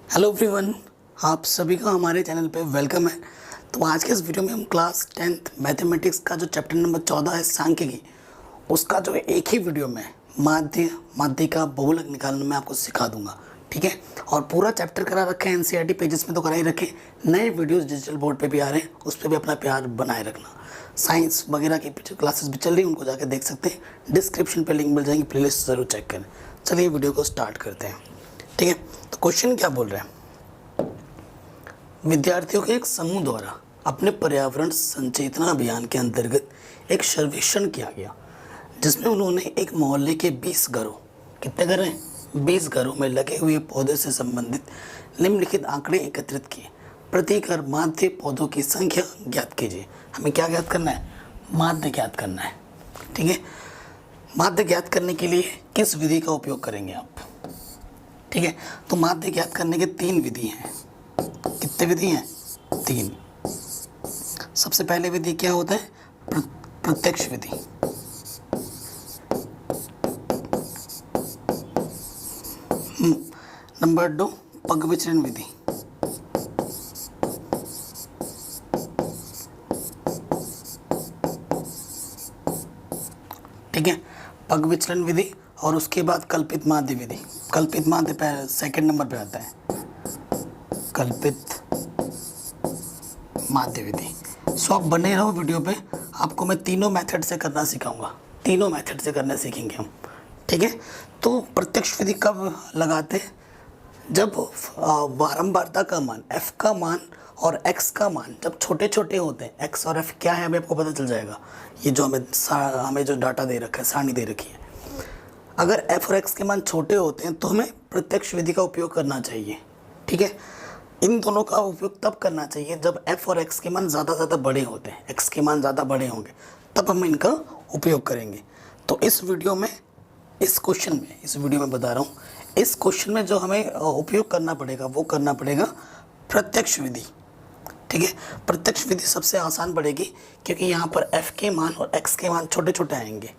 Hello everyone, आप सभी का हमारे चैनल पे वेलकम है। तो आज के इस वीडियो में हम क्लास 10th मैथमेटिक्स का जो चैप्टर नंबर 14 है सांख्यिकी, उसका जो एक ही वीडियो में माध्य का बहुलक निकालना मैं आपको सिखा दूंगा। ठीक है, और पूरा चैप्टर करा रखे हैं एनसीईआरटी पेजेस में तो करा ही रखे। नए वीडियोस डिजिटल बोर्ड पे भी आ रहे हैं, उस पर भी अपना प्यार बनाए रखना। साइंस वगैरह की क्लासेस भी चल रही हैं, उनको जाकर देख सकते हैं। डिस्क्रिप्शन पे लिंक मिल जाएंगी, प्लेलिस्ट ज़रूर चेक करें। चलिए वीडियो को स्टार्ट करते हैं। ठीक है, तो क्वेश्चन क्या बोल रहे हैं। विद्यार्थियों के एक समूह द्वारा अपने पर्यावरण संचेतना अभियान के अंतर्गत एक सर्वेक्षण किया गया, जिसमें उन्होंने एक मोहल्ले के 20 घरों, कितने घर हैं, 20 घरों में लगे हुए पौधे से संबंधित निम्नलिखित आंकड़े एकत्रित किए। प्रति घर माध्य पौधों की संख्या ज्ञात कीजिए। हमें क्या ज्ञात करना है, माध्य ज्ञात करना है। ठीक है, माध्य ज्ञात करने के लिए किस विधि का उपयोग करेंगे आप। ठीक है, तो माध्य ज्ञात करने के 3 विधि हैं। कितने विधि हैं, 3। सबसे पहले विधि क्या होता है, प्रत्यक्ष विधि। नंबर 2 पग विचरण विधि। ठीक है, पग विचलन विधि। और उसके बाद कल्पित माध्य विधि। कल्पित माध्य सेकंड नंबर पे आता है, कल्पित माध्य विधि। सो आप बने रहो वीडियो पे, आपको मैं तीनों मेथड से करना सिखाऊंगा। तीनों मेथड से करना सीखेंगे हम। ठीक है, तो प्रत्यक्ष विधि कब लगाते हैं, जब बारंबारता का मान f का मान और x का मान जब छोटे छोटे होते हैं। x और f क्या है अभी आपको पता चल जाएगा। ये जो हमें जो डाटा दे रखा है, सारणी दे रखी है, अगर f और x के मान छोटे होते हैं तो हमें प्रत्यक्ष विधि का उपयोग करना चाहिए। ठीक है, इन दोनों का उपयोग तब करना चाहिए जब f और x के मान ज़्यादा बड़े होते हैं। x के मान ज़्यादा बड़े होंगे तब हम इनका उपयोग करेंगे। तो इस वीडियो में, इस वीडियो में बता रहा हूँ, इस क्वेश्चन में जो हमें उपयोग करना पड़ेगा वो करना पड़ेगा प्रत्यक्ष विधि। ठीक है, प्रत्यक्ष विधि सबसे आसान पड़ेगी क्योंकि यहाँ पर f के मान और x के मान छोटे छोटे आएंगे।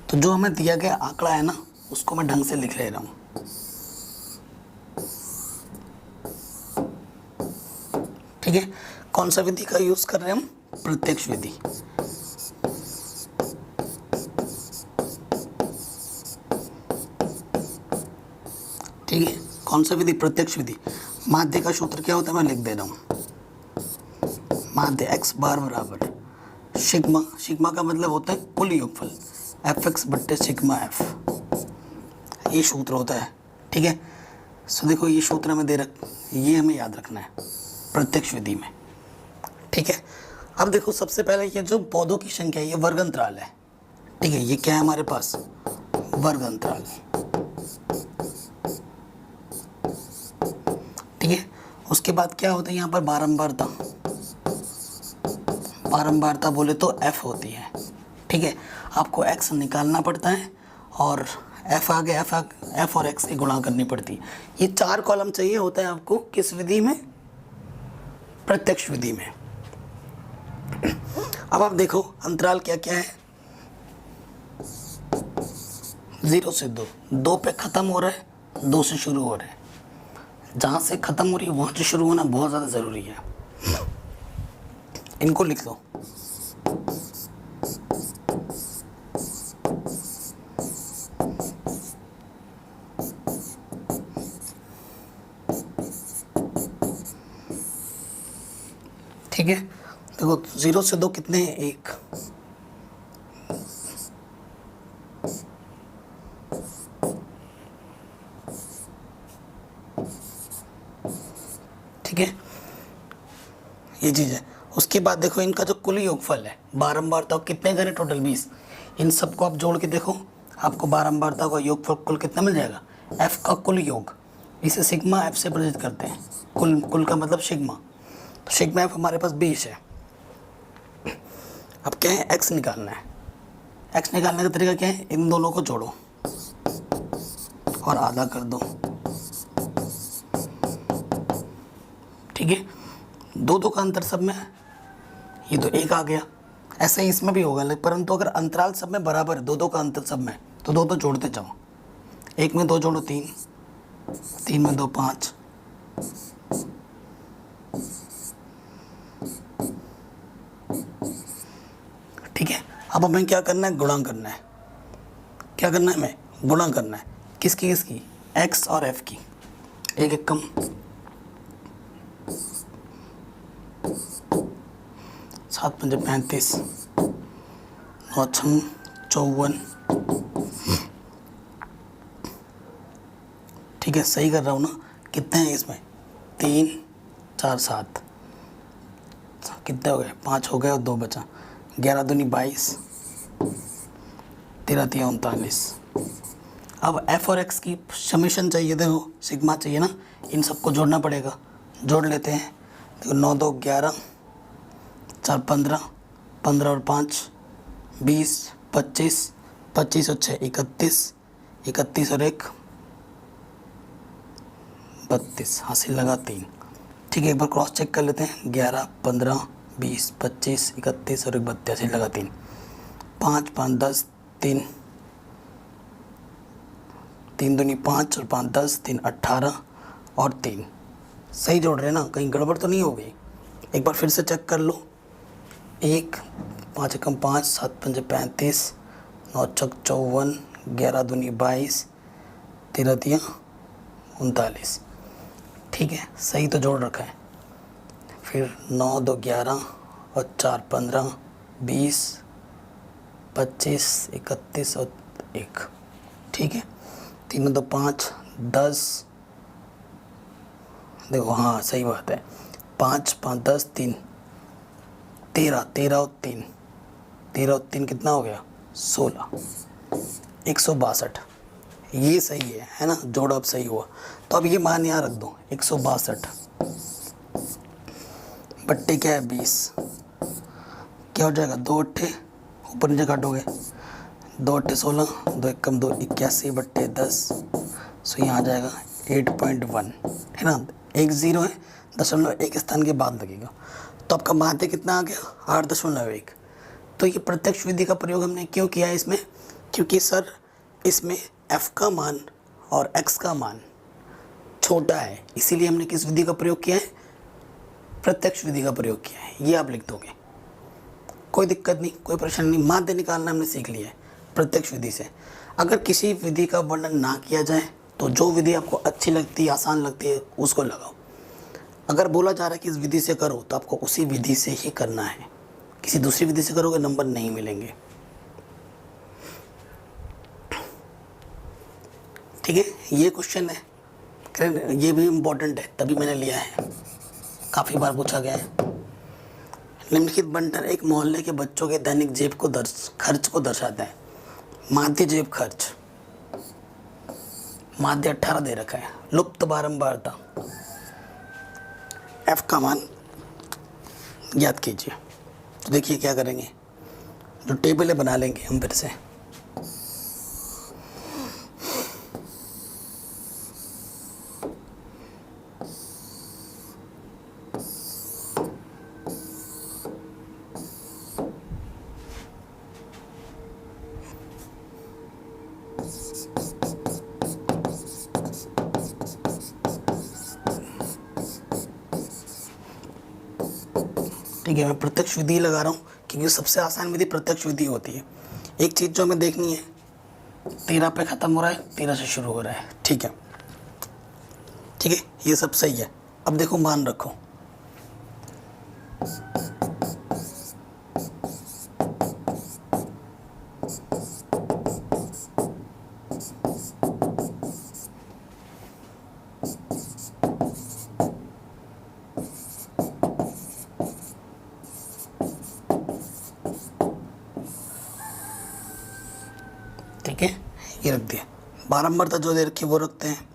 तो जो हमें दिया गया आंकड़ा है ना, उसको मैं ढंग से लिख ले रहा हूँ। ठीक है, कौन सा विधि का यूज़ कर रहे हैं हम, प्रत्यक्ष विधि। ठीक है, कौन सा विधि, प्रत्यक्ष विधि। माध्य का सूत्र क्या होता है, मैं लिख दे रहा हूँ। माध्य x बार बराबर सिग्मा, सिग्मा का मतलब होता है कुल योगफल fx बट्टे सिग्मा f, ये सूत्र होता है। ठीक है, सो देखो ये सूत्र हमें ये हमें याद रखना है प्रत्यक्ष विधि में। ठीक है, अब देखो सबसे पहले ये जो पौधों की संख्या है, ये वर्ग अंतराल है। ठीक है, ये क्या है हमारे पास, वर्ग अंतराल। ठीक है, उसके बाद क्या होता है यहाँ पर बारंबारता। बारंबारता बोले तो f होती है। ठीक है, आपको x निकालना पड़ता है और f आगे f और x की गुणा करनी पड़ती है। ये 4 कॉलम चाहिए होता है आपको किस विधि में, प्रत्यक्ष विधि में। अब आप देखो अंतराल क्या क्या है, 0 से 2, 2 पे ख़त्म हो रहा है, 2 से शुरू हो रहा है। जहाँ से ख़त्म हो रही है वहाँ से शुरू होना बहुत ज़्यादा ज़रूरी है। इनको लिख लो। ठीक है, देखो 0 से 2 कितने हैं, 1। ठीक है, ये चीज़ है। उसके बाद देखो इनका जो कुल योगफल है, बारंबारता कितने घर है, टोटल 20। इन सबको आप जोड़ के देखो, आपको बारंबारता का योगफल कुल कितना मिल जाएगा, f का कुल योग। इसे सिग्मा f से प्रदर्शित करते हैं। कुल का मतलब सिग्मा, तो सिग्मा f हमारे पास 20 है। अब क्या है, x निकालना है। x निकालने का तरीका क्या है, इन दोनों को जोड़ो और आधा कर दो। ठीक है, 2 का अंतर सब में, ये तो 1 आ गया। ऐसा ही इसमें भी होगा, लेकिन परंतु अगर अंतराल सब में बराबर है, 2 का अंतर सब में, तो 2 जोड़ते जाओ। 1 में 2 जोड़ो 3, 3 में 2 5, ठीक है। अब हमें क्या करना है, गुणा करना है। क्या करना है, हमें गुणा करना है। किसकी किसकी, x और f की। एक एक कम, 7 पंजे 35, 9 छम 54, ठीक है। सही कर रहा हूँ ना, कितने हैं इसमें, 3 4 7, कितने हो गए, 5 हो गए और 2 बचा, 11 दूनी 22, 13 तिया 39। अब f और x की समेशन चाहिए, देखो सिग्मा चाहिए ना, इन सबको जोड़ना पड़ेगा। जोड़ लेते हैं। देखो 9 2 11, 4 15, 15 और 5 20, 25, 25 और 6 31, 31 और 1 32, हासिल लगा 3, ठीक है। एक बार क्रॉस चेक कर लेते हैं। 11 15 20 25 31 और 1 32, हासिल लगा 3, 5 5 10 3, 3 दूनी 5 और 5 10, 3 18 और 3। सही जोड़ रहे हैं ना, कहीं गड़बड़ तो नहीं हो गई। एक बार फिर से चेक कर लो। 1 5 एकम 5, 7 पंजे 35, 9 छक 54, 11 दूनी 22, 13 तिया 39, ठीक है। सही तो जोड़ रखा है। फिर 9 2 11 और 4 15, 20 25 31 और 1, ठीक है। 3 2 5 10, देखो हाँ सही बात है, 5 5 10 3 13, 13 और 3, 13 और 3 कितना हो गया, 16, 162। ये सही है ना, जोड़ अब सही हुआ। तो अब ये मान यहाँ रख दो, 162 बट्टे क्या है 20, क्या हो जाएगा, 2 अट्ठे ऊपर नीचे काटोगे, 2 अट्ठे 16, 2 एक कम 2 81 बट्टे 10, सो यहाँ आ जाएगा 8.1, है ना। 1 0 है, 0.1 स्थान के बाद लगेगा। तो आपका माध्य कितना आ गया, 8.1। तो ये प्रत्यक्ष विधि का प्रयोग हमने क्यों किया है इसमें, क्योंकि सर इसमें f का मान और x का मान छोटा है, इसीलिए हमने किस विधि का प्रयोग किया है, प्रत्यक्ष विधि का प्रयोग किया है। ये आप लिख दोगे, कोई दिक्कत नहीं, कोई परेशानी नहीं। माध्य निकालना हमने सीख लिया है प्रत्यक्ष विधि से। अगर किसी विधि का वर्णन ना किया जाए तो जो विधि आपको अच्छी लगती है, आसान लगती है, उसको लगाओ। अगर बोला जा रहा है कि इस विधि से करो तो आपको उसी विधि से ही करना है। किसी दूसरी विधि से करोगे नंबर नहीं मिलेंगे, ठीक है। ये क्वेश्चन है, ये भी इम्पोर्टेंट है, तभी मैंने लिया है, काफ़ी बार पूछा गया है। निम्नलिखित बंटन एक मोहल्ले के बच्चों के दैनिक जेब को खर्च को दर्शाता है। माध्य जेब खर्च, माध्य 18 दे रखा है। लुप्त बारंबारता, f का मान ज्ञात कीजिए। तो देखिए क्या करेंगे, जो टेबल है बना लेंगे हम फिर से। ठीक है, मैं प्रत्यक्ष विधि लगा रहा हूँ क्योंकि सबसे आसान विधि प्रत्यक्ष विधि होती है। एक चीज़ जो हमें देखनी है, 13 पे ख़त्म हो रहा है, 13 से शुरू हो रहा है, ठीक है, ठीक है, ये सब सही है। अब देखो मान रखो, ठीक है, ये रख दिया। बारंबारता जो दे रखी वो रखते हैं।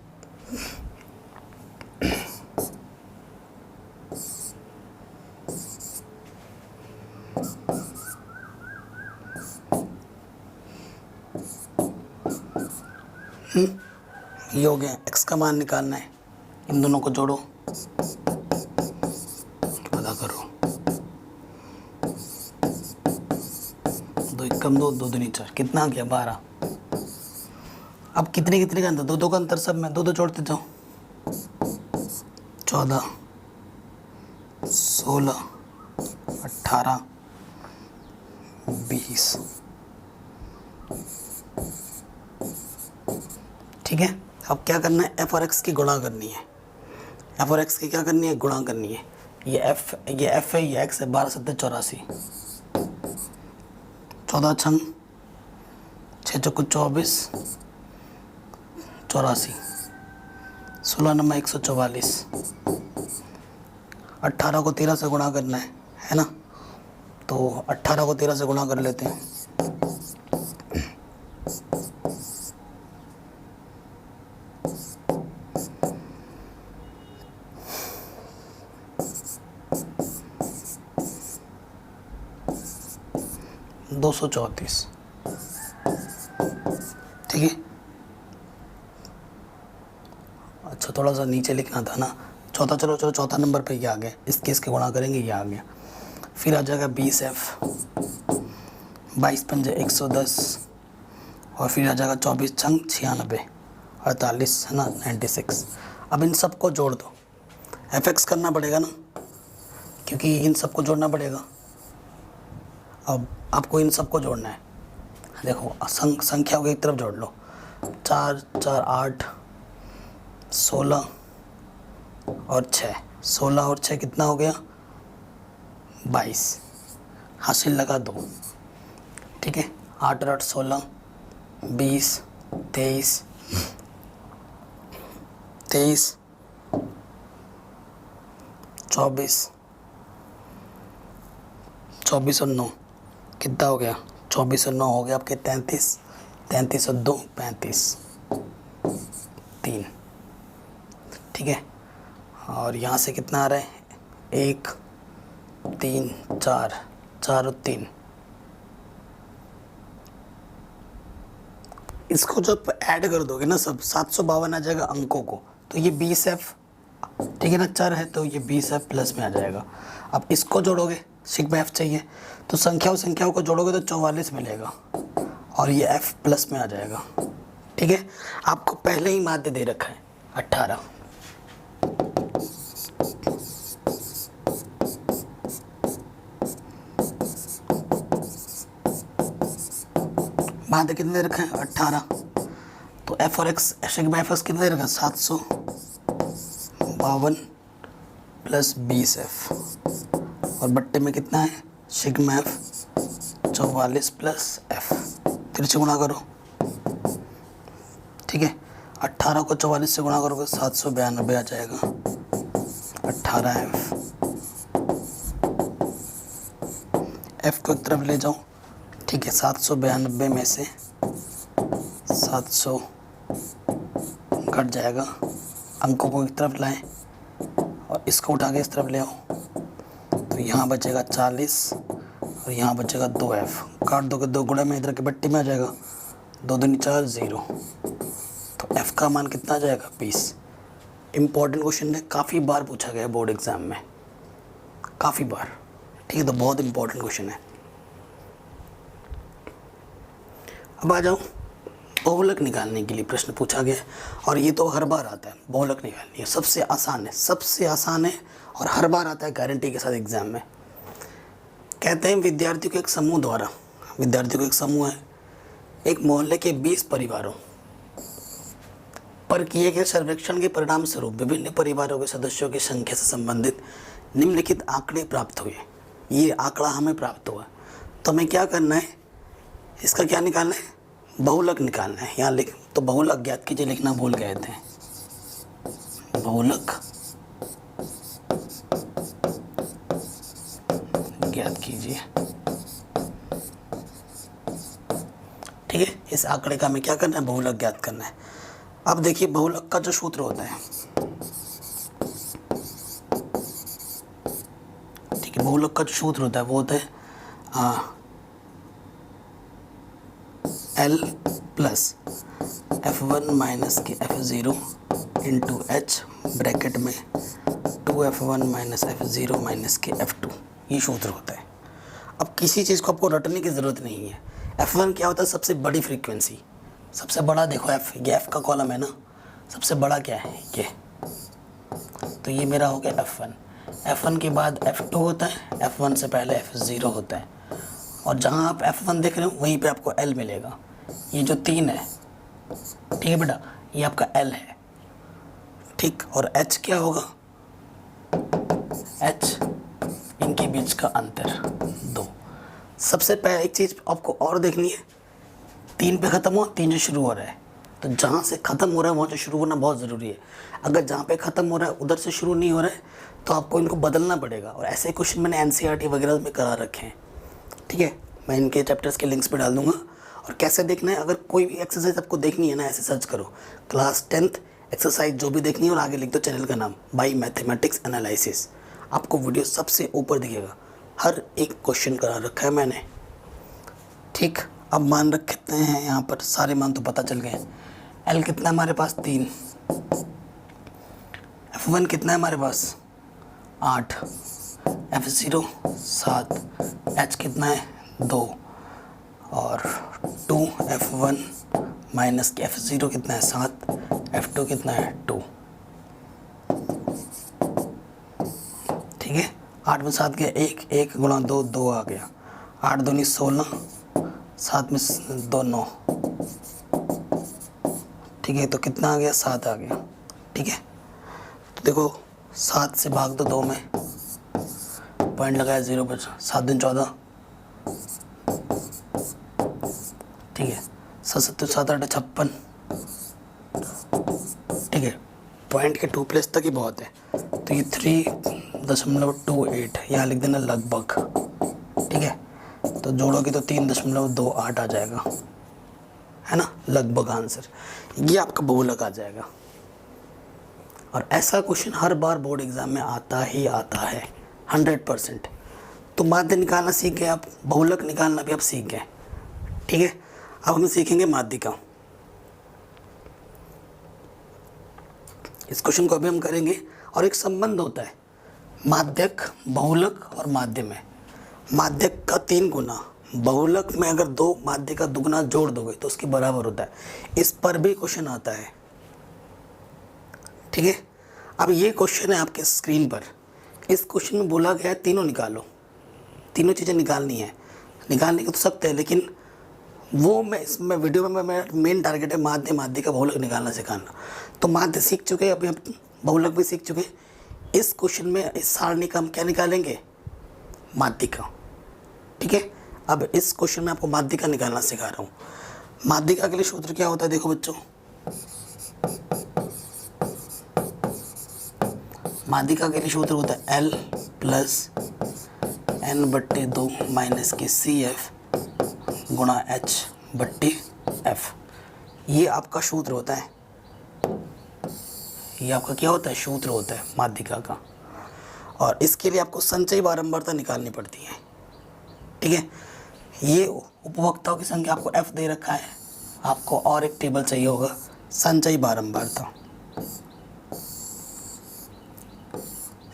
ये हो गया, x का मान निकालना है, इन दोनों को जोड़ो, पता करो, 2 एक कम 2, 2 दूनी 4, कितना आ गया 12। अब कितने कितने का अंतर, 2 2 का अंतर, सब में 2 2 जोड़ते जाओ, 14, 16, 18, 20। ठीक है, अब क्या करना है, एफ और एक्स की गुणा करनी है। एफ और एक्स की क्या करनी है, गुणा करनी है। ये एफ है, ये एक्स है। 12 सत्ते 84, 14 छंग 6 चौको 24, 84, 16 नंबर 144। 18 को 13 से गुणा करना है ना। तो 18 को 13 से गुणा कर लेते हैं। दो 234। ठीक है, अच्छा थोड़ा सा नीचे लिखना था ना। चलो चौथा नंबर पे ये आ गया, इसके गुणा करेंगे, ये आ गया। फिर आ जाएगा 20F, 22 पंजे 110, और फिर आ जाएगा 24 छंग 96, 48 है ना 96। अब इन सब को जोड़ दो। FX करना पड़ेगा ना, क्योंकि इन सब को जोड़ना पड़ेगा। अब आपको इन सब को जोड़ना है। देखो संख्याओं की एक तरफ जोड़ लो। 4 4 8, 16 और 6। 16 और 6 कितना हो गया, 22। हासिल लगा 2। ठीक है, 8 और 8 16, 20, 23, 24, 24 और 9 कितना हो गया, 24 और 9 हो गया आपके 33, 33 और 2 35, 3। ठीक है, और यहाँ से कितना आ रहा है, 1 3 4, 4 और 3। इसको जब ऐड कर दोगे ना सब, 752 आ जाएगा अंकों को। तो ये 20F, ठीक है ना, 4 है तो ये 20F प्लस में आ जाएगा। अब इसको जोड़ोगे, सिग्मा F चाहिए, तो संख्याओं को जोड़ोगे तो 44 मिलेगा, और ये F प्लस में आ जाएगा। ठीक है, आपको पहले ही माध्य दे रखा है 18। माध्य कितने दे रखा है, 18। तो F और X, सिग्मा FX कितने दे रखा है, 752 प्लस 20F, और बट्टे में कितना है, सिग्मा F 44 प्लस F। तिरछे गुणा करो। ठीक है, 18 को 44 से गुणा करोगे 792 आ जाएगा। 18F, F को एक तरफ ले जाओ। ठीक है, 792 में से 700 घट जाएगा। अंकों को एक तरफ लाएं और इसको उठा के इस तरफ ले आओ, तो यहाँ बचेगा 40 और यहाँ बचेगा 2F। काट दोगे 2 गुणा में इधर के बट्टी में आ जाएगा, 2 दूनी 4 0। तो F का मान कितना आ जाएगा, 20। इम्पॉर्टेंट क्वेश्चन है, काफ़ी बार पूछा गया बोर्ड एग्जाम में, काफ़ी बार। ठीक है, तो बहुत इम्पॉर्टेंट क्वेश्चन है। अब आ जाओ, बहुलक निकालने के लिए प्रश्न पूछा गया, और ये तो हर बार आता है। बहुलक निकालनी है, सबसे आसान है और हर बार आता है गारंटी के साथ एग्जाम में। कहते हैं विद्यार्थियों के एक समूह है, एक मोहल्ले के 20 परिवारों पर किए गए सर्वेक्षण के परिणाम स्वरूप विभिन्न परिवारों के सदस्यों की संख्या से संबंधित निम्नलिखित आंकड़े प्राप्त हुए। ये आंकड़ा हमें प्राप्त हुआ, तो हमें क्या करना है, इसका क्या निकालना है, बहुलक निकालना है। यहाँ लिख, तो बहुलक ज्ञात कीजिए, लिखना भूल गए थे। बहुलक ज्ञात कीजिए। ठीक है, इस आंकड़े का हमें क्या करना है, बहुलक ज्ञात करना है। अब देखिए, बहुलक का जो सूत्र होता है, ठीक है, बहुलक का जो सूत्र होता है वो होता है L प्लस F1 माइनस के F0 इंटू H ब्रैकेट में 2F1 माइनस F0 माइनस के F2, ये सूत्र होता है। अब किसी चीज़ को आपको रटने की ज़रूरत नहीं है। F1 क्या होता है, सबसे बड़ी फ्रीक्वेंसी, सबसे बड़ा। देखो F, ये F का कॉलम है ना, सबसे बड़ा क्या है, ये तो ये मेरा हो गया F1। F1 के बाद F2 होता है, F1 से पहले F0 होता है, और जहाँ आप F1 देख रहे हो वहीं पे आपको L मिलेगा। ये जो 3 है, ठीक है बेटा, ये आपका L है, ठीक। और H क्या होगा? H इनके बीच का अंतर 2। सबसे पहले एक चीज़ आपको और देखनी है, 3 पे ख़त्म हुआ, 3 से शुरू हो रहा है, तो जहाँ से ख़त्म हो रहा है वहाँ से शुरू होना बहुत ज़रूरी है। अगर जहाँ पे ख़त्म हो रहा है उधर से शुरू नहीं हो रहा है तो आपको इनको बदलना पड़ेगा। और ऐसे क्वेश्चन मैंने NCERT वगैरह में करा रखे हैं, ठीक है। मैं इनके चैप्टर्स के लिंक्स पे डाल दूँगा। और कैसे देखना है, अगर कोई भी एक्सरसाइज आपको देखनी है ना, ऐसे सर्च करो क्लास 10th एक्सरसाइज जो भी देखनी है और आगे लिख दो चैनल का नाम, बाई मैथमेटिक्स एनालिसिस। आपको वीडियो सबसे ऊपर दिखेगा, हर एक क्वेश्चन करा रखा है मैंने, ठीक। अब मान रखते हैं यहाँ पर, सारे मान तो पता चल गए। L कितना है हमारे पास? 3। F1 कितना है हमारे पास? 8। F0 7। H कितना है? 2। और 2 F1 माइनस के F0 कितना है? 7। F2 कितना है? 2। ठीक है, 8 में 7 गया 1, 1 गुणा 2, 2 आ गया। 8 दूनी 16, 7 में 2 9, ठीक है, तो कितना आ गया? 7 आ गया, ठीक है। तो देखो 7 से भाग दो 2 में, पॉइंट लगाया 0 पर, 7 दिन 14, ठीक है। 7 7 8 56, ठीक है। पॉइंट के 2 प्लेस तक ही बहुत है, तो ये 3.28 यहाँ लिख देना लगभग, ठीक है। तो जोड़ोगे तो 3.28 आ जाएगा, है ना, लगभग आंसर। ये आपका बहुलक आ जाएगा। और ऐसा क्वेश्चन हर बार बोर्ड एग्जाम में आता ही आता है 100%। तो माध्य निकालना सीख गए आप, बहुलक निकालना भी आप सीख गए, ठीक है। अब हम सीखेंगे माध्यिका। इस क्वेश्चन को अभी हम करेंगे। और एक संबंध होता है माध्यक, बहुलक और माध्य में। माध्यक का 3 गुना, बहुलक में अगर 2 माध्य का दुगना जोड़ दोगे तो उसके बराबर होता है। इस पर भी क्वेश्चन आता है, ठीक है। अब ये क्वेश्चन है आपके स्क्रीन पर। इस क्वेश्चन में बोला गया है तीनों निकालो, तीनों चीज़ें निकालनी है। निकालने को तो सकते हैं, लेकिन वो मैं इसमें वीडियो में मेरा मेन टारगेट है माध्य, माध्य का बहुलक निकालना सिखाना। तो माध्य सीख चुके हैं, अभी हम बहुलक भी सीख चुके हैं। इस क्वेश्चन में इस सारणी का हम क्या निकालेंगे? माध्यिका, ठीक है। अब इस क्वेश्चन में आपको माध्यिका निकालना सिखा रहा हूँ। माध्यिका के लिए सूत्र क्या होता है? देखो बच्चों, माध्यिका के लिए सूत्र होता है L प्लस N/2 माइनस के CF गुणा H बट्टी F। ये आपका सूत्र होता है, ये आपका क्या होता है? सूत्र होता है माध्यिका का। और इसके लिए आपको संचयी बारंबारता निकालनी पड़ती है, ठीक है। ये उपभोक्ताओं की संख्या आपको F दे रखा है, आपको और एक टेबल चाहिए होगा संचयी बारंबारता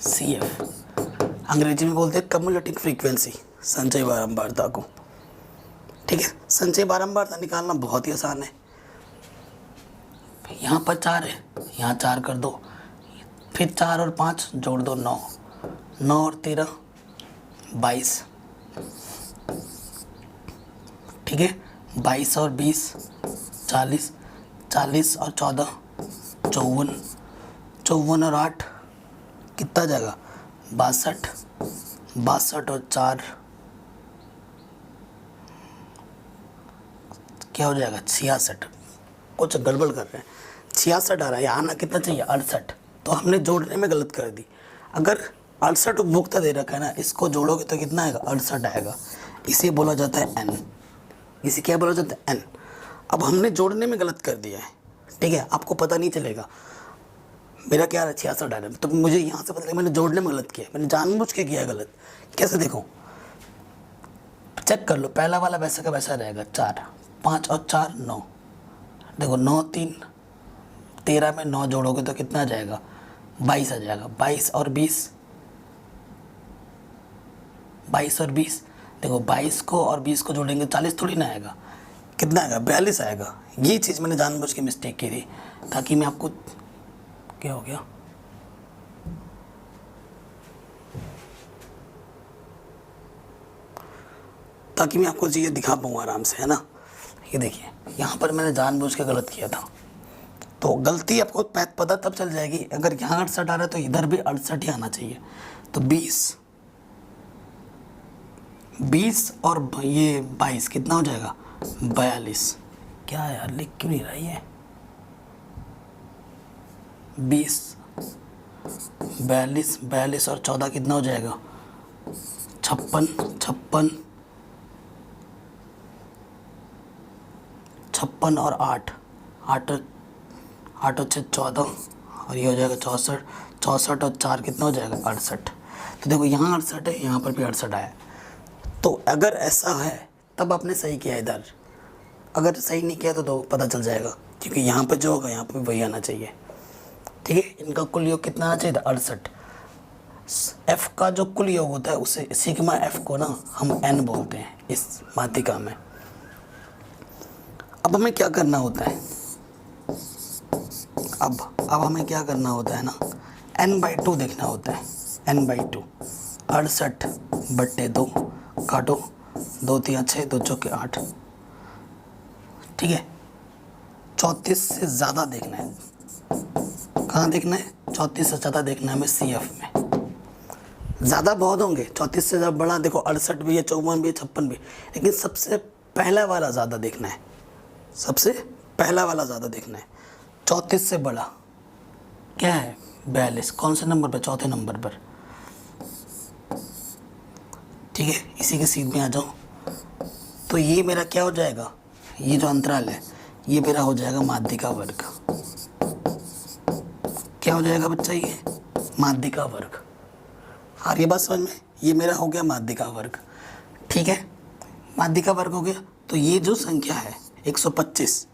CF, अंग्रेजी में बोलते हैं कम्युलेटिव फ्रीक्वेंसी, संचयी बारंबारता को, ठीक है। संचयी बारंबारता निकालना बहुत ही आसान है। यहाँ पर 4 है, यहाँ 4 कर दो, फिर 4 और 5 जोड़ दो 9, 9 और 13 22, ठीक है। 22 और 20 40, 40 और 14 54, 54 और 8 कितना जाएगा? 62, 62 और 4 क्या हो जाएगा? 66। कुछ गड़बड़ कर रहे हैं, 66 आ रहा है, आना कितना चाहिए? 68। तो हमने जोड़ने में गलत कर दी। अगर 68 उपभोक्ता दे रखा है ना, इसको जोड़ोगे तो कितना आएगा? 68 आएगा। इसे बोला जाता है N, इसे क्या बोला जाता है? N। अब हमने जोड़ने में गलत कर दिया है, ठीक है। आपको पता नहीं चलेगा मेरा क्या है, 66 आ रहा है, तो मुझे यहाँ से पता लगा मैंने जोड़ने में गलत किया, मैंने जानबूझ के किया गलत। कैसे? देखो चेक कर लो, पहला वाला वैसा का वैसा रहेगा। 4 5 और 4 9, देखो 9 3 13 में 9 जोड़ोगे तो कितना आ जाएगा? 22 आ जाएगा। 22 और 20, 22 और 20, देखो 22 को और 20 को जोड़ेंगे 40 थोड़ी ना आएगा, कितना आएगा? 42 आएगा। ये चीज़ मैंने जानबूझ के मिस्टेक की थी, ताकि मैं आपको क्या हो गया ताकि मैं आपको चीज़ें दिखा पाऊँ आराम से, है ना। ये देखिए यहाँ पर मैंने जानबूझ के गलत किया था, तो गलती आपको पता तब चल जाएगी। अगर यहाँ 68 आ रहा है तो इधर भी 68 ही आना चाहिए। तो 20 और ये 22 कितना हो जाएगा 42। क्या यार लिख क्यों नहीं रहा है 20 42 और 14 कितना हो जाएगा 56 और 8 और 6 14 और ये हो जाएगा 64 और 4 कितना हो जाएगा 68। तो देखो यहाँ 68 है, यहाँ पर भी 68 आया। तो अगर ऐसा है तब आपने सही किया इधर, अगर सही नहीं किया तो पता चल जाएगा, क्योंकि यहाँ पर जो होगा यहाँ पर भी वही आना चाहिए। ठीक है, इनका कुल योग कितना आना चाहिए था 68। एफ का जो कुल योग होता है उसे सिग्मा एफ को ना हम एन बोलते हैं इस मात्रिका में। अब हमें क्या करना होता है, अब हमें क्या करना होता है ना, n/2 देखना होता है। n/2 68/2 काटो, 2 3 6 2 चौके 8। ठीक है, 34 से ज़्यादा देखना है। कहाँ देखना है 34 से ज़्यादा देखना है हमें CF में। ज़्यादा बहुत होंगे, 34 से ज़्यादा बड़ा देखो 68 भी है, 54 भी है, 56 भी, लेकिन सबसे पहला वाला ज़्यादा देखना है, सबसे पहला वाला ज़्यादा देखना है। 34 से बड़ा क्या है 42, कौन से नंबर पर, चौथे नंबर पर। ठीक है, इसी के सीध में आ जाओ। तो ये मेरा क्या हो जाएगा, ये जो अंतराल है ये मेरा हो जाएगा माध्यिका वर्ग। क्या हो जाएगा बच्चा, ये माध्यिका वर्ग। और ये बात समझ में, ये मेरा हो गया माध्यिका वर्ग। ठीक है, माध्यिका वर्ग हो गया। तो ये जो संख्या है 125,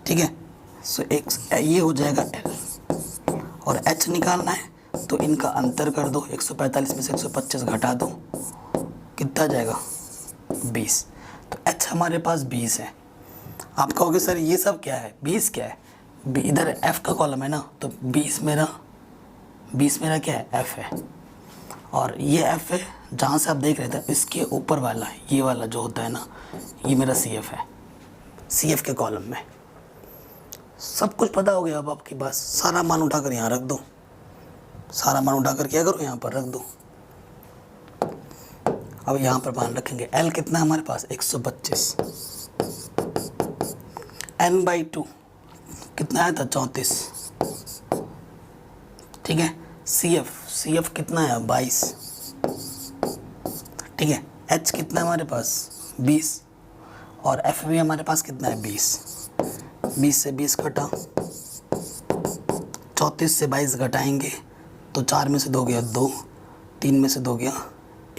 ठीक है, सो ये हो जाएगा L और H निकालना है तो इनका अंतर कर दो। 145 में से 125 घटा दो, कितना जाएगा 20। तो H हमारे पास 20 है। आप कहोगे सर ये सब क्या है, 20 क्या है, इधर F का कॉलम है ना, तो 20 मेरा क्या है F है। और ये F है जहाँ से आप देख रहे थे, इसके ऊपर वाला ये वाला जो होता है ना, ये मेरा CF है। CF के कॉलम में सब कुछ पता हो गया। अब आपके पास सारा मान उठाकर यहाँ रख दो, सारा मान उठाकर क्या करो यहाँ पर रख दो। अब यहाँ पर मान रखेंगे L कितना है हमारे पास 125, n/2 कितना आया था 34। ठीक है, CF कितना है 22। ठीक है, H कितना है हमारे पास 20 और F भी हमारे पास कितना है 20 से 20 घटा, 34 से 22 घटाएंगे तो 4 में से 2 गया 2, 3 में से 2 गया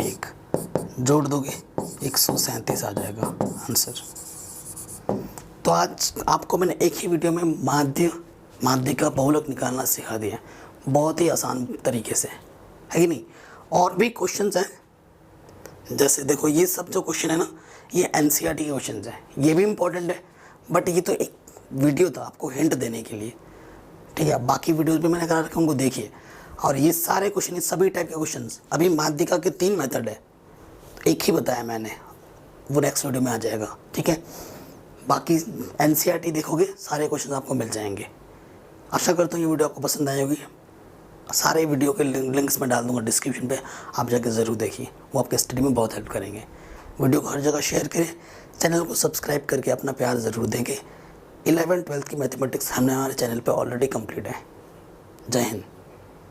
1, जोड़ दोगे 137 आ जाएगा आंसर। तो आज आपको मैंने एक ही वीडियो में माध्यिका बहुलक निकालना सिखा दिया, बहुत ही आसान तरीके से, है कि नहीं। और भी क्वेश्चंस हैं, जैसे देखो ये सब जो क्वेश्चन है ना, ये NCERT के क्वेश्चंस हैं, ये भी इम्पोर्टेंट है, बट ये तो एक वीडियो था आपको हिंट देने के लिए। ठीक है, बाकी वीडियोस भी मैंने करा रखा, उनको देखिए। और ये सारे क्वेश्चन, ये सभी टाइप के क्वेश्चंस, अभी माध्यिका के 3 मेथड है, एक ही बताया मैंने, वो नेक्स्ट वीडियो में आ जाएगा। ठीक है, बाकी NCERT देखोगे सारे क्वेश्चन आपको मिल जाएंगे। आशा करता हूँ ये वीडियो आपको पसंद आई होगी। सारे वीडियो के लिंक्स मैं डाल दूंगा डिस्क्रिप्शन पे, आप जाके ज़रूर देखिए, वो आपके स्टडी में बहुत हेल्प करेंगे। वीडियो को हर जगह शेयर करें, चैनल को सब्सक्राइब करके अपना प्यार ज़रूर देंगे। 11th 12th की मैथमेटिक्स हमारे चैनल पे ऑलरेडी कंप्लीट है। जय हिंद।